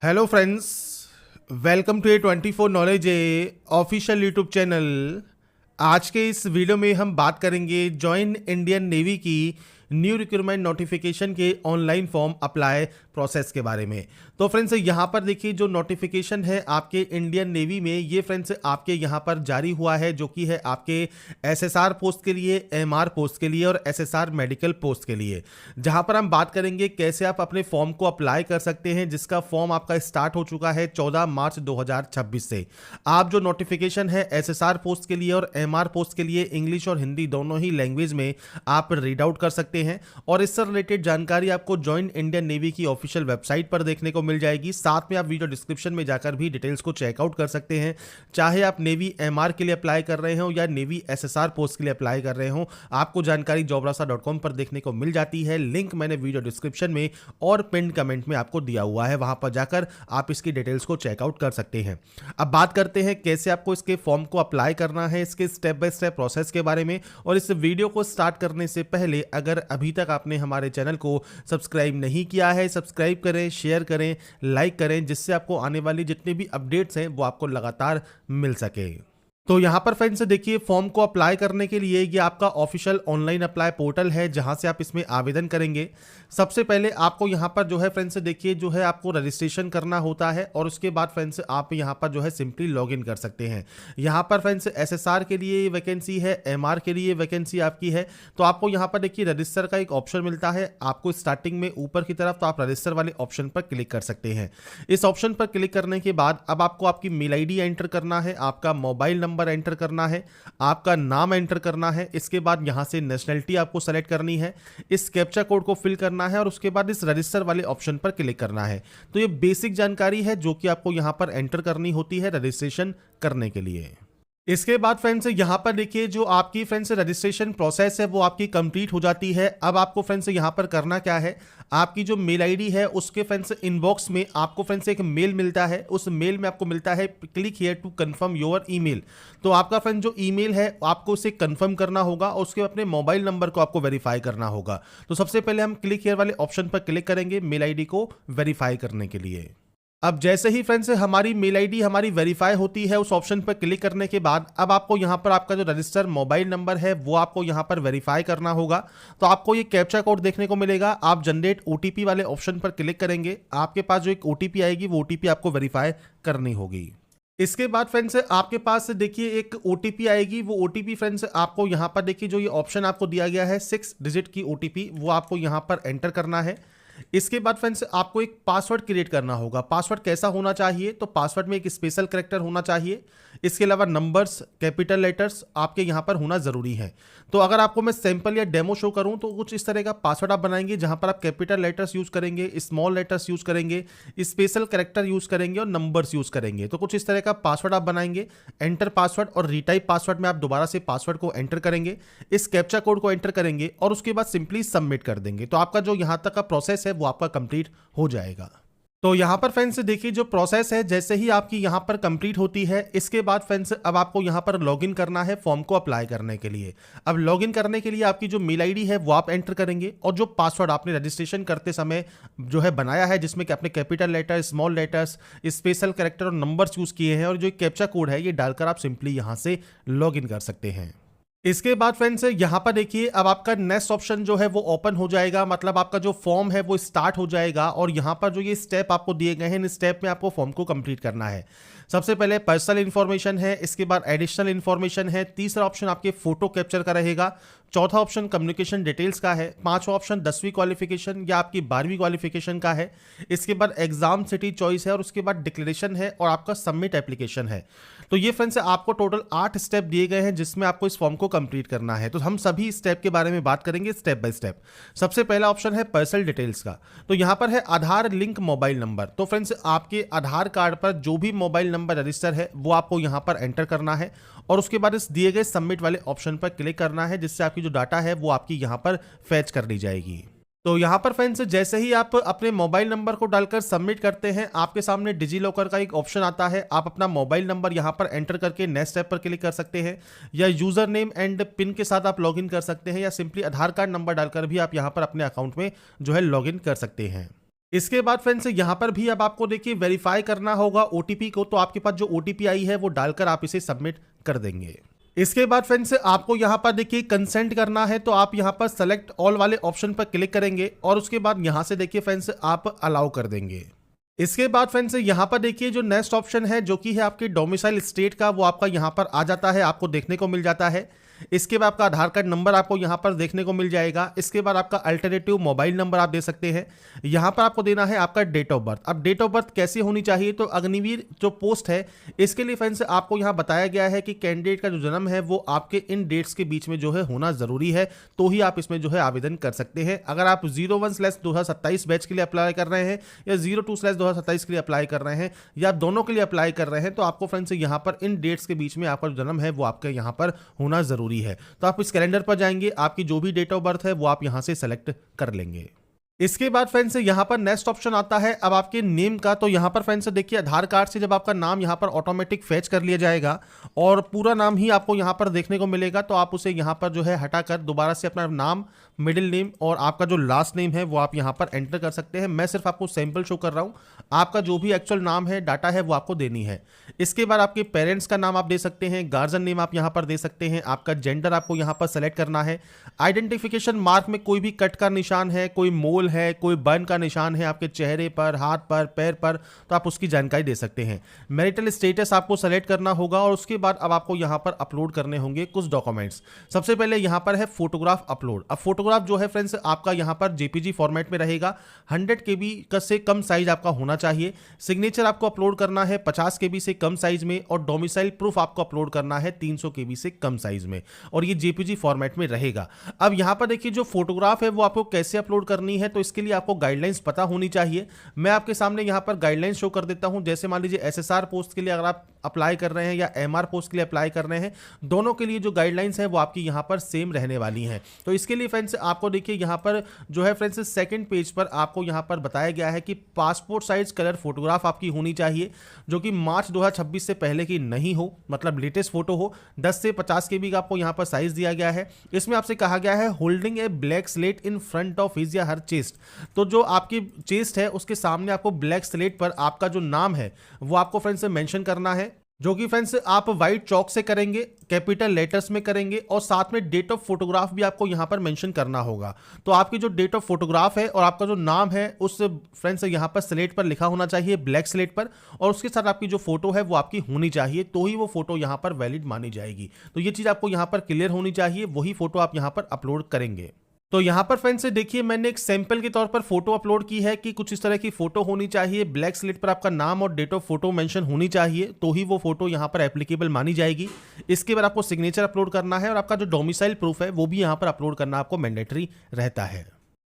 Hello friends, welcome to a 24 knowledge official YouTube channel. आज के इस वीडियो में हम बात करेंगे जॉइन इंडियन नेवी की न्यू रिक्रूटमेंट नोटिफिकेशन के ऑनलाइन फॉर्म अप्लाई प्रोसेस के बारे में। तो फ्रेंड्स यहाँ पर देखिए जो नोटिफिकेशन है आपके इंडियन नेवी में, ये फ्रेंड्स आपके यहाँ पर जारी हुआ है, जो कि है आपके एसएसआर पोस्ट के लिए, एमआर पोस्ट के लिए और एसएसआर मेडिकल पोस्ट के लिए, जहाँ पर हम बात करेंगे कैसे आप अपने फॉर्म को अप्लाई कर सकते हैं, जिसका फॉर्म आपका स्टार्ट हो चुका है 14 मार्च 2026 से। आप जो नोटिफिकेशन है एसएसआर पोस्ट के लिए और एमआर पोस्ट के लिए इंग्लिश और हिंदी दोनों ही लैंग्वेज में आप रीड आउट कर सकते हैं और इससे रिलेटेड जानकारी आपको जॉइन इंडियन नेवी की ऑफिशियल वेबसाइट पर देखने को मिल जाएगी। साथ में आप वीडियो डिस्क्रिप्शन में जाकर भी डिटेल्स को चेकआउट कर सकते हैं। चाहे आप नेवी एमआर के लिए अप्लाई कर रहे हो या नेवी एसएसआर पोस्ट के लिए अप्लाई कर रहे हो, आपको जानकारी jobrasa.com पर देखने को मिल जाती है। लिंक मैंने वीडियो डिस्क्रिप्शन में और पिन कमेंट में आपको दिया हुआ है, वहां पर जाकर आप इसकी डिटेल्स को चेकआउट कर सकते हैं। अब बात करते हैं कैसे आपको इसके फॉर्म को अप्लाई करना है, इसके स्टेप बाय स्टेप प्रोसेस के बारे में। और इस वीडियो को स्टार्ट करने से पहले अगर अभी तक आपने हमारे चैनल को सब्सक्राइब नहीं किया है, सब्सक्राइब करें, शेयर करें, लाइक करें, जिससे आपको आने वाली जितनी भी अपडेट्स हैं वो आपको लगातार मिल सके। तो यहाँ पर फ्रेंड्स देखिए, फॉर्म को अप्लाई करने के लिए ये आपका ऑफिशियल ऑनलाइन अप्लाई पोर्टल है, जहाँ से आप इसमें आवेदन करेंगे। सबसे पहले आपको यहाँ पर जो है फ्रेंड्स देखिए जो है आपको रजिस्ट्रेशन करना होता है और उसके बाद फ्रेंड्स आप यहाँ पर जो है सिंपली लॉगिन कर सकते हैं। यहाँ पर फ्रेंड्स एसएसआर के लिए वैकेंसी है, एमआर के लिए वैकेंसी आपकी है। तो आपको यहाँ पर देखिए रजिस्टर का एक ऑप्शन मिलता है आपको स्टार्टिंग में ऊपर की तरफ, तो आप रजिस्टर वाले ऑप्शन पर क्लिक कर सकते हैं। इस ऑप्शन पर क्लिक करने के बाद अब आपको आपकी मेल आईडी एंटर करना है, आपका मोबाइल नंबर एंटर करना है, आपका नाम एंटर करना है। इसके बाद यहां से नेशनलिटी आपको सेलेक्ट करनी है, इस कैप्चा कोड को फिल करना है और उसके बाद इस रजिस्टर वाले ऑप्शन पर क्लिक करना है। तो ये बेसिक जानकारी है जो कि आपको यहां पर एंटर करनी होती है रजिस्ट्रेशन करने के लिए। इसके बाद फ्रेंड्स यहाँ पर देखिए जो आपकी फ्रेंड्स रजिस्ट्रेशन प्रोसेस है वो आपकी कंप्लीट हो जाती है। अब आपको फ्रेंड्स यहाँ पर करना क्या है, आपकी जो मेल आईडी है उसके फ्रेंड्स इनबॉक्स में आपको फ्रेंड्स एक मेल मिलता है। उस मेल में आपको मिलता है click here to confirm your email. तो आपका फ्रेंड जो ईमेल है आपको उसे कंफर्म करना होगा और उसके अपने मोबाइल नंबर को आपको वेरीफाई करना होगा। तो सबसे पहले हम क्लिक हियर वाले ऑप्शन पर क्लिक करेंगे मेल आईडी को वेरीफाई करने के लिए। अब जैसे ही फ्रेंड्स हमारी मेल आईडी हमारी वेरीफाई होती है, उस ऑप्शन पर क्लिक करने के बाद अब आपको यहां पर आपका जो रजिस्टर मोबाइल नंबर है वो आपको यहां पर वेरीफाई करना होगा। तो आपको ये कैप्चा कोड देखने को मिलेगा, आप जनरेट ओटीपी वाले ऑप्शन पर क्लिक करेंगे, आपके पास जो एक ओटीपी आएगी वो ओटीपी आपको वेरीफाई करनी होगी। इसके बाद फ्रेंड्स आपके पास देखिए एक ओटीपी आएगी, वो ओटीपी फ्रेंड्स आपको यहाँ पर देखिए जो ये ऑप्शन आपको दिया गया है 6 डिजिट की ओटीपी, वो आपको यहाँ पर एंटर करना है। इसके बाद फ्रेंड्स आपको एक पासवर्ड क्रिएट करना होगा। पासवर्ड कैसा होना चाहिए, तो पासवर्ड में एक स्पेशल कैरेक्टर होना चाहिए, इसके अलावा नंबर्स, कैपिटल लेटर्स आपके यहाँ पर होना जरूरी है। तो अगर आपको मैं सैंपल या डेमो शो करूं तो कुछ इस तरह का पासवर्ड आप बनाएंगे, जहां पर आप कैपिटल लेटर्स यूज करेंगे, स्मॉल लेटर्स यूज करेंगे, स्पेशल कैरेक्टर यूज करेंगे और नंबर्स यूज करेंगे। तो कुछ इस तरह का पासवर्ड आप बनाएंगे। एंटर पासवर्ड और रीटाइप पासवर्ड में आप दोबारा से पासवर्ड को एंटर करेंगे, इस कैप्चा कोड को एंटर करेंगे और उसके बाद सिंपली सबमिट कर देंगे। तो आपका जो यहाँ तक का प्रोसेस है वो आपका कंप्लीट हो जाएगा। तो यहां पर फ्रेंड्स देखिए जो प्रोसेस है जैसे ही आपकी यहां पर कंप्लीट होती है, इसके बाद फ्रेंड्स अब आपको यहां पर लॉगिन करना है फॉर्म को अप्लाई करने के लिए। अब लॉगिन करने के लिए आपकी जो मेल आईडी है वो आप एंटर करेंगे और जो पासवर्ड आपने रजिस्ट्रेशन करते समय जो है बनाया है, जिसमें कि आपने capital letter, small letters, special character और नंबर्स यूज किए हैं और जो कैप्चा कोड है ये डालकर आप सिंपली यहां से लॉगिन कर सकते हैं। इसके बाद फ्रेंड्स यहाँ पर देखिए अब आपका नेक्स्ट ऑप्शन जो है वो ओपन हो जाएगा, मतलब आपका जो फॉर्म है वो स्टार्ट हो जाएगा और यहाँ पर जो ये स्टेप आपको दिए गए हैं, इन स्टेप में आपको फॉर्म को कंप्लीट करना है। सबसे पहले पर्सनल इन्फॉर्मेशन है, इसके बाद एडिशनल इन्फॉर्मेशन है, तीसरा ऑप्शन आपके फोटो कैप्चर का रहेगा, चौथा ऑप्शन कम्युनिकेशन डिटेल्स का है, पांचवा ऑप्शन 10वीं क्वालिफिकेशन या आपकी 12वीं क्वालिफिकेशन का है, इसके बाद एग्जाम सिटी चॉइस है और उसके बाद डिक्लेरेशन है और आपका सबमिट एप्लीकेशन है। तो ये फ्रेंड्स आपको टोटल 8 स्टेप दिए गए हैं जिसमें आपको इस फॉर्म को कंप्लीट करना है। तो हम सभी स्टेप के बारे में बात करेंगे स्टेप बाय स्टेप। सबसे पहला ऑप्शन है पर्सनल डिटेल्स का, तो यहाँ पर है आधार लिंक मोबाइल नंबर। तो फ्रेंड्स आपके आधार कार्ड पर जो भी मोबाइल नंबर रजिस्टर है वो आपको यहाँ पर एंटर करना है और उसके बाद इस दिए गए सबमिट वाले ऑप्शन पर क्लिक करना है, जिससे आपकी जो डाटा है वो आपकी यहाँ पर फैच कर ली जाएगी। तो यहाँ पर फ्रेंड्स जैसे ही आप अपने मोबाइल नंबर को डालकर सबमिट करते हैं, आपके सामने डिजी लॉकर का एक ऑप्शन आता है। आप अपना मोबाइल नंबर यहाँ पर एंटर करके नेक्स्ट स्टेप पर क्लिक कर सकते हैं या यूजर नेम एंड पिन के साथ आप लॉगिन कर सकते हैं या सिंपली आधार कार्ड नंबर डालकर भी आप यहाँ पर अपने अकाउंट में जो है लॉगिन कर सकते हैं। इसके बाद फ्रेंड्स यहाँ पर भी अब आपको देखिए वेरीफाई करना होगा ओटीपी को, तो आपके पास जो ओटीपी आई है वो डालकर आप इसे सबमिट कर देंगे। इसके बाद फ्रेंड्स आपको यहाँ पर देखिए कंसेंट करना है, तो आप यहाँ पर सेलेक्ट ऑल वाले ऑप्शन पर क्लिक करेंगे और उसके बाद यहाँ से देखिए फ्रेंड्स आप अलाउ कर देंगे। इसके बाद फ्रेंड्स यहाँ पर देखिए जो नेक्स्ट ऑप्शन है जो कि है आपके डोमिसाइल स्टेट का, वो आपका यहाँ पर आ जाता है, आपको देखने को मिल जाता है। इसके बाद आपका आधार कार्ड नंबर आपको यहाँ पर देखने को मिल जाएगा। इसके बाद आपका अल्टरनेटिव मोबाइल नंबर आप दे सकते हैं। यहाँ पर आपको देना है आपका डेट ऑफ बर्थ। अब डेट ऑफ बर्थ कैसे होनी चाहिए, तो अग्निवीर जो पोस्ट है इसके लिए फ्रेंड्स आपको यहाँ बताया गया है कि कैंडिडेट का जो जन्म है वो आपके इन डेट्स के बीच में जो है होना जरूरी है, तो ही आप इसमें जो है आवेदन कर सकते हैं। अगर आप 01/2027 बैच के लिए अप्लाई कर रहे हैं या 02/2027 के लिए अप्लाई कर रहे हैं या दोनों के लिए अप्लाई कर रहे हैं, तो आपको फ्रेंड्स यहाँ पर इन डेट्स के बीच में आपका जो जन्म है वो आपके यहाँ पर होना जरूरी है। तो आप इस कैलेंडर पर जाएंगे, आपकी जो भी डेट ऑफ बर्थ है वो आप यहां से सेलेक्ट कर लेंगे। इसके बाद फ्रेंड्स यहाँ पर नेक्स्ट ऑप्शन आता है अब आपके नेम का। तो यहाँ पर फ्रेंड्स देखिए आधार कार्ड से जब आपका नाम यहाँ पर ऑटोमेटिक फैच कर लिया जाएगा और पूरा नाम ही आपको यहाँ पर देखने को मिलेगा, तो आप उसे यहाँ पर जो है हटाकर दोबारा से अपना नाम, मिडिल नेम और आपका जो लास्ट नेम है वो आप यहाँ पर एंटर कर सकते हैं। मैं सिर्फ आपको सैंपल शो कर रहा हूँ, आपका जो भी एक्चुअल नाम है, डाटा है, वो आपको देनी है। इसके बाद आपके पेरेंट्स का नाम आप दे सकते हैं, गार्जियन नेम आप यहाँ पर दे सकते हैं, आपका जेंडर आपको यहाँ पर सेलेक्ट करना है। आइडेंटिफिकेशन मार्क में कोई भी कट का निशान है, कोई मोल है, कोई बर्न का निशान है आपके चेहरे पर, हाथ पर, पैर पर, तो आप उसकी जानकारी दे सकते हैं। मैरिटल स्टेटस आपको सेलेक्ट करना होगा और उसके बाद अब आपको यहाँ पर अपलोड करने होंगे कुछ डॉक्यूमेंट्स। सबसे पहले यहाँ पर है फोटोग्राफ अपलोड। अब फोटोग्राफ जो है फ्रेंड्स आपका यहाँ पर जेपीजी फॉर्मेट में रहेगा, 100 KB का से कम साइज आपका होना चाहिए। सिग्नेचर आपको अपलोड करना है 50 KB से कम साइज में और डोमिसाइल प्रूफ आपको अपलोड करना है 300 KB से कम साइज में और ये जेपीजी फॉर्मेट में रहेगा। अब यहाँ पर देखिए जो फोटोग्राफ है वो आपको कैसे अपलोड करनी है, तो इसके लिए आपको गाइडलाइंस पता होनी चाहिए। मैं आपके सामने यहाँ पर गाइडलाइंस शो कर देता हूँ। जैसे मान लीजिए एसएसआर पोस्ट के लिए अगर आप अप्लाई कर रहे हैं या एमआर पोस्ट के लिए अप्लाई कर रहे हैं, दोनों के लिए जो गाइडलाइंस है वो आपकी यहाँ पर सेम रहने वाली हैं। तो इसके लिए फ्रेंड्स आपको देखिए यहाँ पर जो है फ्रेंड्स सेकंड पेज पर आपको यहाँ पर बताया गया है कि पासपोर्ट साइज कलर फोटोग्राफ आपकी होनी चाहिए जो कि मार्च 2026 से पहले की नहीं हो, मतलब लेटेस्ट फोटो हो। 10 से 50 KB का आपको यहाँ पर साइज दिया गया है। इसमें आपसे कहा गया है holding A black slate in front of his या हर चेस्ट। तो जो आपकी चेस्ट है उसके सामने आपको ब्लैक स्लेट पर आपका जो नाम है वो आपको फ्रेंड्स मेंशन करना है, जो कि फ्रेंड्स आप व्हाइट चौक से करेंगे, कैपिटल लेटर्स में करेंगे और साथ में डेट ऑफ फोटोग्राफ भी आपको यहां पर मेंशन करना होगा। तो आपकी जो डेट ऑफ फोटोग्राफ है और आपका जो नाम है उस फ्रेंड्स यहां पर स्लेट पर लिखा होना चाहिए, ब्लैक स्लेट पर, और उसके साथ आपकी जो फोटो है वो आपकी होनी चाहिए, तो ही वो फोटो यहां पर वैलिड मानी जाएगी। तो ये चीज आपको यहां पर क्लियर होनी चाहिए, वही फोटो आप यहां पर अपलोड करेंगे। तो यहाँ पर फ्रेंड्स देखिए मैंने एक सैंपल के तौर पर फोटो अपलोड की है कि कुछ इस तरह की फोटो होनी चाहिए, ब्लैक स्लेट पर आपका नाम और डेट ऑफ फोटो मेंशन होनी चाहिए, तो ही वो फोटो यहाँ पर एप्लीकेबल मानी जाएगी। इसके बाद आपको सिग्नेचर अपलोड करना है और आपका जो डोमिसाइल प्रूफ है वो भी यहाँ पर अपलोड करना आपको मैंडेटरी रहता है।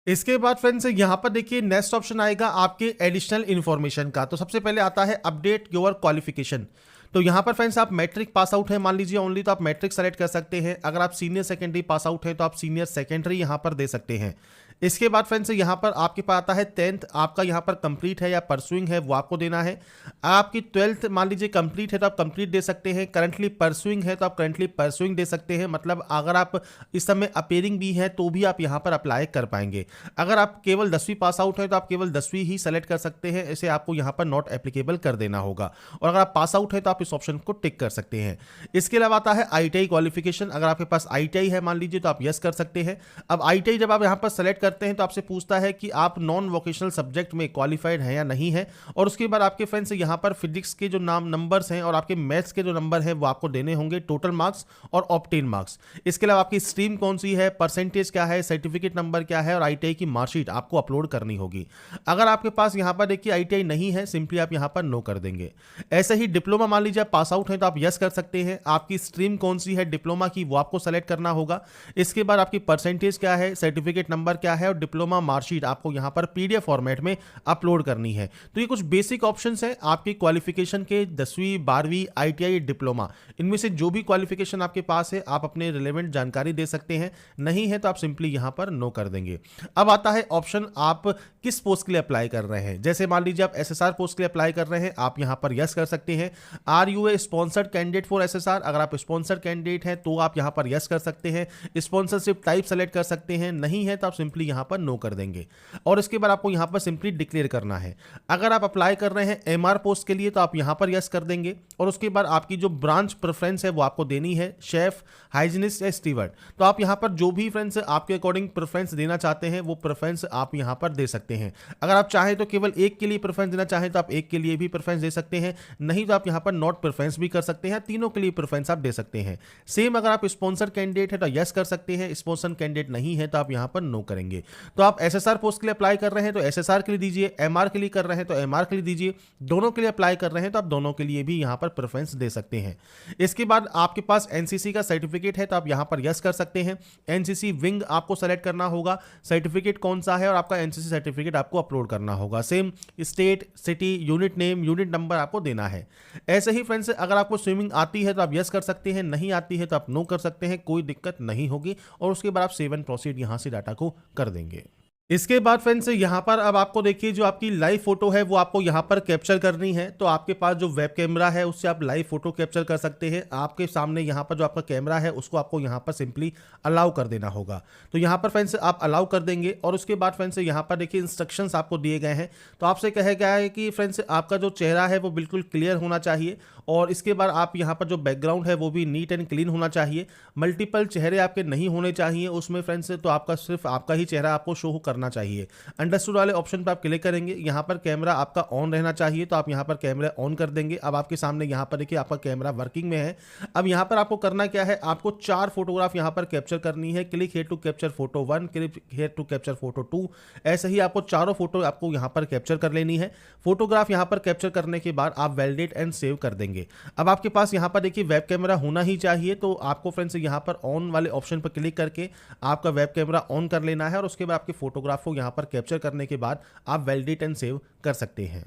इसके बाद फ्रेंड्स यहाँ पर देखिए नेक्स्ट ऑप्शन आएगा आपके एडिशनल इन्फॉर्मेशन का। तो सबसे पहले आता है अपडेट योर क्वालिफिकेशन। तो यहाँ पर फ्रेंड्स आप मैट्रिक पास आउट है मान लीजिए ओनली, तो आप मैट्रिक सेलेक्ट कर सकते हैं। अगर आप सीनियर सेकेंडरी पास आउट है तो आप सीनियर सेकेंडरी यहाँ पर दे सकते हैं। इसके बाद फ्रेंड्स यहाँ पर आपके पास आता है 10th आपका यहाँ पर कंप्लीट है या परसुइंग है वो आपको देना है। आपकी 12th मान लीजिए कंप्लीट है तो आप कंप्लीट दे सकते हैं, करंटली परसुइंग है तो आप करंटली परसुइंग दे सकते हैं, मतलब अगर आप इस समय अपेयरिंग भी है तो भी आप यहाँ पर अप्लाई कर पाएंगे। अगर आप केवल 10वीं पास आउट है तो आप केवल 10वीं ही सेलेक्ट कर सकते हैं, इसे आपको यहाँ पर नॉट एप्लीकेबल कर देना होगा। और अगर आप पास आउट है तो आप इस ऑप्शन को टिक कर सकते हैं। इसके अलावा आता है ITI क्वालिफिकेशन। अगर आपके पास ITI है मान लीजिए तो आप यस कर सकते हैं। अब ITI जब आप यहाँ पर सेलेक्ट करते हैं तो आपसे पूछता है कि आप नॉन वोकेशनल सब्जेक्ट में क्वालिफाइड हैं या नहीं है, और उसके बाद आपके फ्रेंड्स यहाँ पर फिजिक्स के जो नंबर्स हैं और आपके मैथ्स के जो नंबर हैं वो आपको देने होंगे, टोटल मार्क्स और ऑब्टेन मार्क्स। इसके अलावा आपकी स्ट्रीम कौन सी है, परसेंटेज क्या है, सर्टिफिकेट नंबर क्या है और ITI की मार्कशीट आपको अपलोड करनी होगी। अगर आपके पास यहाँ पर देखिए ITI नहीं है, सिंपली आप यहाँ पर नो कर देंगे। ऐसे ही डिप्लोमा मान लीजिए आप पास आउट हैं तो आप यस कर सकते हैं। आपकी स्ट्रीम कौन सी है डिप्लोमा की वो आपको सेलेक्ट करना होगा। इसके बाद आपकी परसेंटेज क्या है, सर्टिफिकेट नंबर क्या है और डिप्लोमा मार्कशीट आपको यहां पर PDF फॉर्मेट में अपलोड करनी है। तो ये कुछ बेसिक ऑप्शंस हैं आपके क्वालिफिकेशन के, 10वीं 12वीं ITI डिप्लोमा, इनमें से जो भी क्वालिफिकेशन आपके पास है आप अपने रिलेवेंट जानकारी दे सकते हैं, नहीं है तो आप सिंपली यहां पर नो कर देंगे। अब आता है ऑप्शन आप किस पोस्ट के लिए अप्लाई कर रहे हैं। जैसे मान लीजिए आप SSR पोस्ट के लिए अप्लाई कर रहे हैं, आप यहां पर यस कर सकते हैं। Are you a sponsored candidate for SSR, अगर आप स्पॉन्सर्ड कैंडिडेट हैं तो आप यहां पर यस कर सकते हैं। स्पॉन्सरशिप टाइप सेलेक्ट कर सकते हैं, नहीं है तो आप सिंपली सिंपली यहाँ पर नो कर देंगे और इसके बाद आपको यहाँ पर सिंपली डिक्लेयर करना है। अगर आप अप्लाई कर रहे हैं एमआर पोस्ट के लिए तो आप यहाँ पर यस कर देंगे और उसके बाद आपकी जो ब्रांच प्रेफरेंस है वो आपको देनी है, शेफ, हाइजीनिस्ट या स्टीवर्ड। तो आप यहाँ पर जो भी फ्रेंड्स आपके अकॉर्डिंग प्रेफरेंस देना चाहते हैं वो प्रेफरेंस आप यहाँ पर दे सकते हैं। अगर आप चाहें तो केवल एक के लिए प्रेफरेंस देना चाहें तो आप एक के लिए भी प्रेफरेंस दे सकते हैं, नहीं तो आप यहाँ पर नॉट प्रेफरेंस भी कर सकते हैं, तीनों के लिए प्रेफरेंस आप दे सकते हैं। सेम अगर आप स्पॉन्सर कैंडिडेट है तो यस कर सकते हैं, स्पॉन्सर कैंडिडेट नहीं है तो आप यहाँ पर नो करेंगे। तो आप एसएसआर पोस्ट के लिए अप्लाई कर रहे हैं तो एसएसआर के लिए दीजिए, एमआर के लिए कर रहे हैं तो एमआर के लिए दीजिए, दोनों के लिए अप्लाई कर रहे हैं तो आप दोनों के लिए भी यहाँ पर प्रेफरेंस दे सकते हैं। इसके बाद आपके पास एनसीसी का सर्टिफिकेट है तो आप यहाँ पर यस कर सकते हैं। एनसीसी विंग आपको सेलेक्ट करना होगा, सर्टिफिकेट कौन सा है और आपका एनसीसी सर्टिफिकेट आपको अपलोड करना होगा। Same state, city, unit name, unit number आपको देना है। ऐसे ही फ्रेंड्स अगर आपको स्विमिंग आती है तो आप यस कर सकते हैं, नहीं आती है तो आप नो कर सकते हैं, कोई दिक्कत नहीं होगी और उसके बाद आप सेव एंड प्रोसीड यहां से डाटा को कर देंगे। इसके बाद फ्रेंड्स यहाँ पर अब आपको देखिए जो आपकी लाइव फोटो है वो आपको यहाँ पर कैप्चर करनी है। तो आपके पास जो वेब कैमरा है उससे आप लाइव फोटो कैप्चर कर सकते हैं। आपके सामने यहाँ पर जो आपका कैमरा है उसको आपको यहाँ पर सिंपली अलाउ कर देना होगा। तो यहाँ पर फ्रेंड्स आप अलाउ कर देंगे और उसके बाद फ्रेंड्स यहाँ पर देखिए इंस्ट्रक्शंस आपको दिए गए हैं। तो आपसे कहा गया है कि फ्रेंड्स आपका जो चेहरा है वो बिल्कुल क्लियर होना चाहिए और इसके बाद आप यहाँ पर जो बैकग्राउंड है वो भी नीट एंड क्लीन होना चाहिए। मल्टीपल चेहरे आपके नहीं होने चाहिए उसमें फ्रेंड्स, तो आपका सिर्फ आपका ही चेहरा आपको शो करना चाहिए। अंडरस्टूड वाले ऑप्शन पर आप क्लिक करेंगे। यहाँ पर कैमरा आपका ऑन रहना चाहिए तो आप यहाँ पर कैमरा ऑन कर देंगे। अब आपके सामने यहाँ पर देखिए आपका कैमरा वर्किंग में है। अब यहाँ पर आपको करना क्या है, आपको 4 फोटोग्राफ यहाँ पर कैप्चर करनी है। Click here to capture photo 1, click here to capture photo 2। ऐसे ही आपको चारों फोटो आपको यहाँ पर कैप्चर कर लेनी है। फोटोग्राफ यहाँ पर कैप्चर करने के बाद आप वैलिडेट एंड सेव कर देंगे। अब आपके पास यहाँ पर देखिए वेब कैमरा होना ही चाहिए तो आपको फ्रेंड्स यहाँ पर ऑन वाले ऑप्शन पर क्लिक करके आपका वेब कैमरा ऑन कर लेना है और उसके बाद आपके फोटोग्राफ को यहाँ पर कैप्चर करने के बाद आप वैलिडेट एंड सेव कर सकते हैं।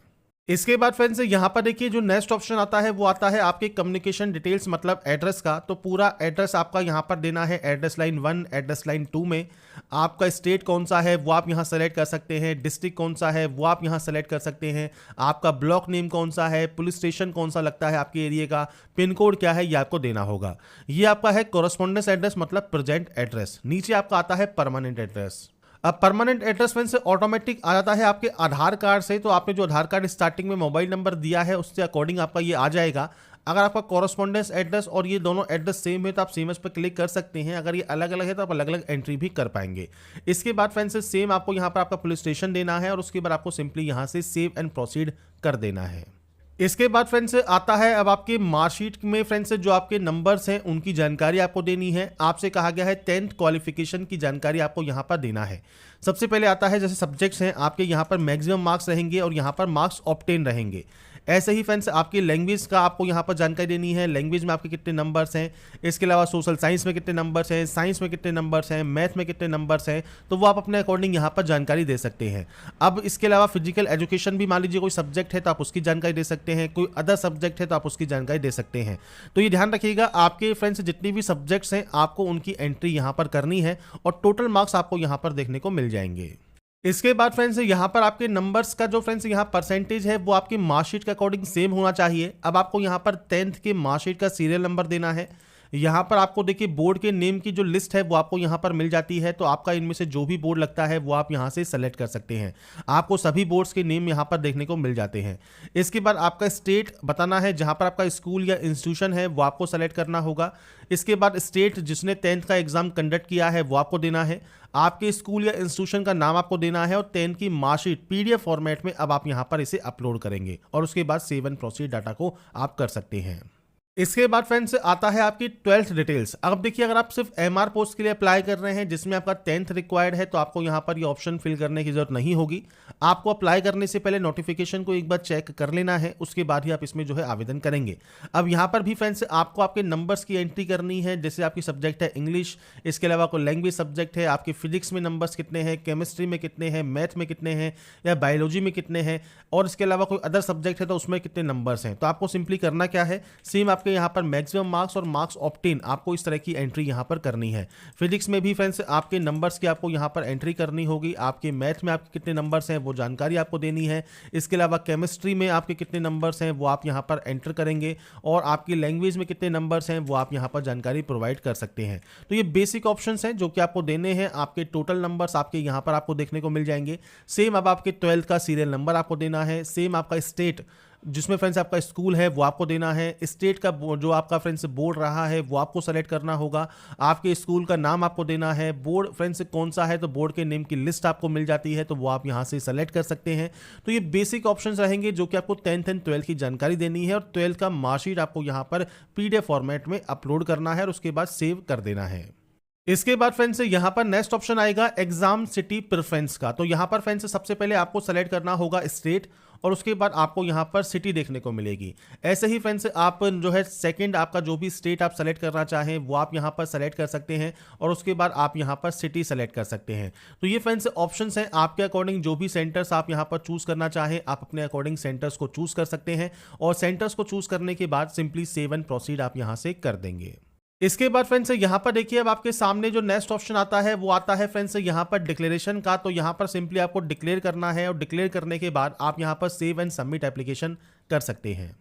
इसके बाद फ्रेंड्स यहाँ पर देखिए जो नेक्स्ट ऑप्शन आता है वो आता है आपके कम्युनिकेशन डिटेल्स मतलब एड्रेस का। तो पूरा एड्रेस आपका यहाँ पर देना है। एड्रेस लाइन 1, एड्रेस लाइन 2 में आपका स्टेट कौन सा है वो आप यहाँ सेलेक्ट कर सकते हैं, डिस्ट्रिक्ट कौन सा है वो आप यहाँ सेलेक्ट कर सकते हैं, आपका ब्लॉक नेम कौन सा है, पुलिस स्टेशन कौन सा लगता है आपके एरिया का, पिन कोड क्या है ये आपको देना होगा। ये आपका है कॉरेस्पॉन्डेंस एड्रेस मतलब प्रेजेंट एड्रेस। नीचे आपका आता है परमानेंट एड्रेस। अब परमानेंट एड्रेस फ्रेंड्स ऑटोमेटिक आ जाता है आपके आधार कार्ड से। तो आपने जो आधार कार्ड स्टार्टिंग में मोबाइल नंबर दिया है उससे अकॉर्डिंग आपका ये आ जाएगा। अगर आपका कॉरेस्पॉन्डेंस एड्रेस और ये दोनों एड्रेस सेम है तो आप सेम पर क्लिक कर सकते हैं। अगर ये अलग अलग है तो आप अलग अलग एंट्री भी कर पाएंगे। इसके बाद फ्रेंड्स सेम आपको यहाँ पर आपका पुलिस स्टेशन देना है और उसके बाद आपको सिंपली यहाँ से सेव एंड प्रोसीड कर देना है। इसके बाद फ्रेंड्स आता है अब आपके मार्कशीट में फ्रेंड्स जो आपके नंबर्स हैं उनकी जानकारी आपको देनी है। आपसे कहा गया है 10th क्वालिफिकेशन की जानकारी आपको यहाँ पर देना है। सबसे पहले आता है जैसे सब्जेक्ट्स हैं आपके यहाँ पर मैक्सिमम मार्क्स रहेंगे और यहाँ पर मार्क्स ऑब्टेन रहेंगे। ऐसे ही फ्रेंड्स आपकी लैंग्वेज का आपको यहाँ पर जानकारी देनी है। लैंग्वेज में आपके कितने नंबर्स हैं, इसके अलावा सोशल साइंस में कितने नंबर्स हैं, साइंस में कितने नंबर्स हैं, मैथ में कितने नंबर्स हैं, तो वो आप अपने अकॉर्डिंग यहाँ पर जानकारी दे सकते हैं। अब इसके अलावा फिजिकल एजुकेशन भी मान लीजिए कोई सब्जेक्ट है तो आप उसकी जानकारी दे सकते हैं, कोई अदर सब्जेक्ट है तो आप उसकी जानकारी दे सकते हैं। तो ये ध्यान रखिएगा आपके फ्रेंड्स जितनी भी सब्जेक्ट्स हैं आपको उनकी एंट्री यहाँ पर करनी है और टोटल मार्क्स आपको यहाँ पर देखने को मिल जाएंगे। इसके बाद फ्रेंड्स यहाँ पर आपके नंबर्स का जो फ्रेंड्स यहाँ परसेंटेज है वो आपकी मार्कशीट के अकॉर्डिंग सेम होना चाहिए। अब आपको यहाँ पर 10th के मार्कशीट का सीरियल नंबर देना है। यहाँ पर आपको देखिए बोर्ड के नेम की जो लिस्ट है वो आपको यहाँ पर मिल जाती है। तो आपका इनमें से जो भी बोर्ड लगता है वो आप यहाँ से सेलेक्ट कर सकते हैं। आपको सभी बोर्ड्स के नेम यहाँ पर देखने को मिल जाते हैं। इसके बाद आपका स्टेट बताना है, जहाँ पर आपका स्कूल या इंस्टीट्यूशन है वो आपको सेलेक्ट करना होगा। इसके बाद स्टेट जिसने 10th का एग्जाम कंडक्ट किया है वो आपको देना है। आपके स्कूल या इंस्टीट्यूशन का नाम आपको देना है और 10th की मार्कशीट PDF फॉर्मेट में अब आप यहाँ पर इसे अपलोड करेंगे और उसके बाद सेव एंड प्रोसीड डाटा को आप कर सकते हैं। इसके बाद फ्रेंड्स आता है आपकी 12th डिटेल्स। अब देखिए अगर आप सिर्फ MR पोस्ट के लिए अप्लाई कर रहे हैं जिसमें आपका 10th रिक्वायर्ड है तो आपको यहाँ पर ये ऑप्शन फिल करने की जरूरत नहीं होगी। आपको अप्लाई करने से पहले नोटिफिकेशन को एक बार चेक कर लेना है, उसके बाद ही आप इसमें जो है आवेदन करेंगे। अब यहाँ पर भी फ्रेंड्स आपको आपके नंबर्स की एंट्री करनी है। जैसे आपकी सब्जेक्ट है इंग्लिश, इसके अलावा कोई लैंग्वेज सब्जेक्ट है, आपकी फिजिक्स में नंबर्स कितने हैं, केमिस्ट्री में कितने हैं, मैथ में कितने हैं या बायोलॉजी में कितने हैं और इसके अलावा कोई अदर सब्जेक्ट है तो उसमें कितने नंबर्स हैं। तो आपको सिंपली करना क्या है, सेम आपके आपके यहाँ पर मैक्सिमम मार्क्स और मार्क्स ऑब्टेन आपको इस तरह की एंट्री यहाँ पर करनी है। फिजिक्स में भी फ्रेंड्स आपके नंबर्स की आपको यहाँ पर एंट्री करनी होगी, आपके मैथ में आपके कितने नंबर्स हैं वो जानकारी आपको देनी है। इसके अलावा केमिस्ट्री में आपके कितने नंबर्स हैं वो आप यहाँ पर एंटर करेंगे, और आपकी लैंग्वेज में कितने नंबर्स हैं वो आप यहाँ पर जानकारी प्रोवाइड कर सकते हैं। तो ये बेसिक ऑप्शंस हैं जो कि आपको देने हैं। आपके टोटल नंबर्स आपके यहाँ पर आपको देखने को मिल जाएंगे। सेम अब आपके 12th का सीरियल नंबर आपको देना है। सेम आपका स्टेट जिसमें फ्रेंड्स आपका स्कूल है वो आपको देना है। स्टेट का जो आपका फ्रेंड्स बोर्ड रहा है वो आपको सेलेक्ट करना होगा। आपके स्कूल का नाम आपको देना है। बोर्ड फ्रेंड्स कौन सा है तो बोर्ड के नेम की लिस्ट आपको मिल जाती है, तो वो आप यहां से सेलेक्ट कर सकते हैं। तो ये बेसिक ऑप्शंस रहेंगे जो कि आपको 10th एंड 12th की जानकारी देनी है, और 12th का मार्कशीट आपको यहां पर PDF फॉर्मेट में अपलोड करना है और उसके बाद सेव कर देना है। इसके बाद फ्रेंड्स यहां पर नेक्स्ट ऑप्शन आएगा एग्जाम सिटी प्रेफरेंस का। तो यहां पर फ्रेंड्स सबसे पहले आपको सेलेक्ट करना होगा स्टेट, और उसके बाद आपको यहां पर सिटी देखने को मिलेगी। ऐसे ही फ्रेंड्स आप जो है सेकंड आपका जो भी स्टेट आप सेलेक्ट करना चाहें वो आप यहां पर सेलेक्ट कर सकते हैं, और उसके बाद आप यहां पर सिटी सेलेक्ट कर सकते हैं। तो ये फ्रेंड्स ऑप्शंस हैं, आपके अकॉर्डिंग जो भी सेंटर्स आप यहां पर चूज करना चाहें आप अपने अकॉर्डिंग सेंटर्स को चूज कर सकते हैं, और सेंटर्स को चूज करने के बाद सिंपली सेव एंड प्रोसीड आप यहां से कर देंगे। इसके बाद फ्रेंड्स यहां पर देखिए अब आपके सामने जो नेक्स्ट ऑप्शन आता है वो आता है फ्रेंड्स यहां पर डिक्लेरेशन का। तो यहां पर सिंपली आपको डिक्लेयर करना है, और डिक्लेयर करने के बाद आप यहां पर सेव एंड सबमिट एप्लीकेशन कर सकते हैं।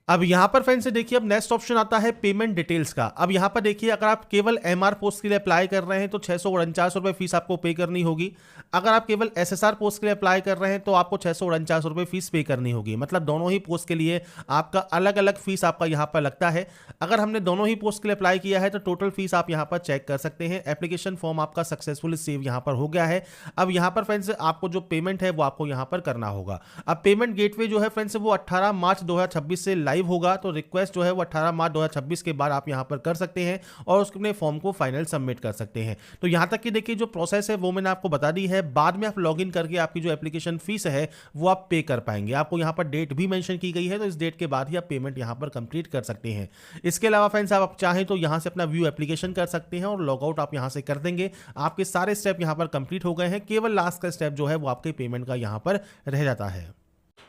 अब यहां पर फ्रेंड्स देखिए अब नेक्स्ट ऑप्शन आता है पेमेंट डिटेल्स का। अब यहां पर देखिए अगर आप केवल MR पोस्ट के लिए अप्लाई कर रहे हैं तो 649 रुपये फीस आपको पे करनी होगी। अगर आप केवल SSR पोस्ट के लिए अप्लाई कर रहे हैं तो आपको 649 रुपये फीस पे करनी होगी। मतलब दोनों ही पोस्ट के लिए आपका अलग अलग फीस आपका यहाँ पर लगता है। अगर हमने दोनों ही पोस्ट के लिए अप्लाई किया है तो टोटल फीस आप यहाँ पर चेक कर सकते हैं। एप्लीकेशन फॉर्म आपका सक्सेसफुली सेव यहाँ पर हो गया है। अब यहाँ पर फ्रेंड्स आपको जो पेमेंट है वो आपको यहाँ पर करना होगा। अब पेमेंट गेटवे जो है फ्रेंड्स वो 18 मार्च 2026 से लाइव होगा, तो रिक्वेस्ट जो है वो 18 मार्च 2026 के बाद आप यहां पर कर सकते हैं, और उसके फॉर्म को फाइनल सबमिट कर सकते हैं। तो यहां तक कि देखिए जो प्रोसेस है वो मैंने आपको बता दी है। बाद में आप लॉगिन करके आपकी जो एप्लीकेशन फीस है वो आप पे कर पाएंगे। आपको यहां पर डेट भी मेंशन की गई है, तो इस डेट के बाद ही आप पेमेंट यहां पर कंप्लीट कर सकते हैं। इसके अलावा फ्रेंड्स आप चाहें तो यहां से अपना व्यू एप्लीकेशन कर सकते हैं, और लॉग आउट आप यहां से कर देंगे। आपके सारे स्टेप यहां पर कंप्लीट हो गए हैं, केवल लास्ट का स्टेप जो है वो आपके पेमेंट का यहां पर रह जाता है।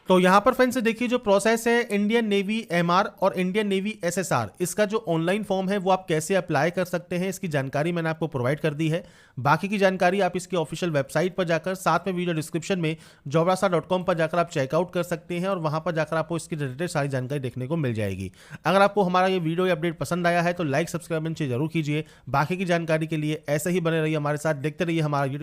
तो यहां पर फ्रेंड्स देखिए जो प्रोसेस है इंडियन नेवी MR और इंडियन नेवी SSR, इसका जो ऑनलाइन फॉर्म है वो आप कैसे अप्लाई कर सकते हैं इसकी जानकारी मैंने आपको प्रोवाइड कर दी है। बाकी की जानकारी आप इसकी ऑफिशियल वेबसाइट पर जाकर, साथ में वीडियो डिस्क्रिप्शन में jobrasa.com पर जाकर आप चेकआउट कर सकते हैं, और वहां पर जाकर आपको इसकी रिलेटेड सारी जानकारी देखने को मिल जाएगी। अगर आपको हमारा ये वीडियो या अपडेट पसंद आया है तो लाइक सब्सक्राइब नीचे जरूर कीजिए। बाकी की जानकारी के लिए ऐसे ही बने रहिए हमारे साथ, देखते रहिए हमारा